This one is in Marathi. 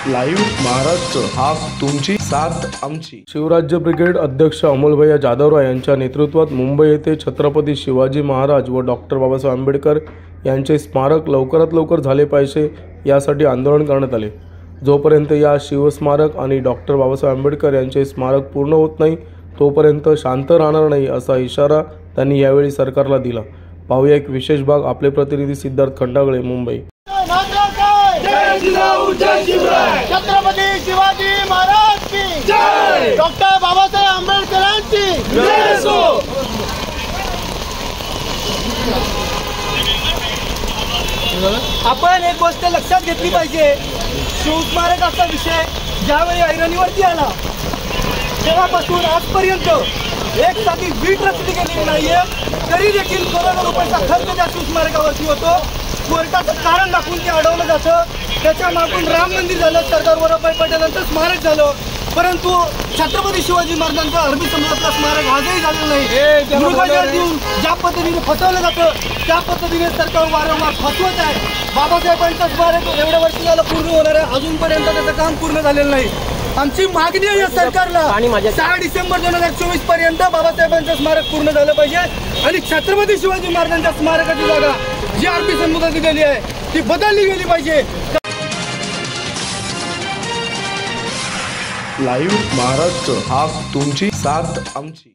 लाईव्ह महाराष्ट्र, हा तुमची साथ आमची। शिवराज्य ब्रिगेड अध्यक्ष अमोलभैया जाधवराव यांच्या नेतृत्वात मुंबई येथे छत्रपती शिवाजी महाराज व डॉक्टर बाबासाहेब आंबेडकर यांचे स्मारक लवकरात लवकर झाले पाहिजे यासाठी आंदोलन करण्यात आले। जोपर्यंत या शिवस्मारक आणि डॉक्टर बाबासाहेब आंबेडकर यांचे स्मारक पूर्ण होत नाही तोपर्यंत शांत राहणार नाही असा इशारा त्यांनी यावेळी सरकारला दिला। पाहूया एक विशेष भाग। आपले प्रतिनिधी सिद्धार्थ खंडागळे, मुंबई। छत्रपती शिवाजी महाराज की जय, डॉक्टर बाबासाहेब आंबेडकरांची जय असो। आपण एक गोष्ट लक्षात घेतली पाहिजे, शिवस्मारकाचा विषय ज्यावेळी ऐरणीवरती आला तेव्हापासून आजपर्यंत एक साधी वीट रचली गेलेली नाहीये, तरी देखील करोडो रुपयाचा खर्च त्या शिवस्मारकावरती होतो। कोर्टाचं कारण दाखवून ते अडवलं जातं। त्याच्या मागून राम मंदिर झालं, सरदार वल्लभभाई पटेलांचं स्मारक झालं, परंतु छत्रपती शिवाजी महाराजांचं अरबी समुद्रातलं स्मारक आजही झालेलं नाही। मृगजळ देऊन ज्या पद्धतीने फसवलं जातं त्या पद्धतीने सरकार वारंवार फसवत आहे। बाबासाहेबांचं स्मारक एवढ्या वर्ष झालं पूर्ण होणार आहे, अजूनपर्यंत त्याचं काम पूर्ण झालेलं नाही। आमची मागणी आहे या सरकारला 6 डिसेंबर 2024 पर्यंत बाबासाहेबांचं स्मारक पूर्ण झालं पाहिजे आणि छत्रपती शिवाजी महाराजांच्या स्मारकाची जागा जी अरबी समुद्रात दिलेली आहे ती बदलली गेली पाहिजे। लाईव्ह महाराष्ट्र, हा तुमची साथ आमची।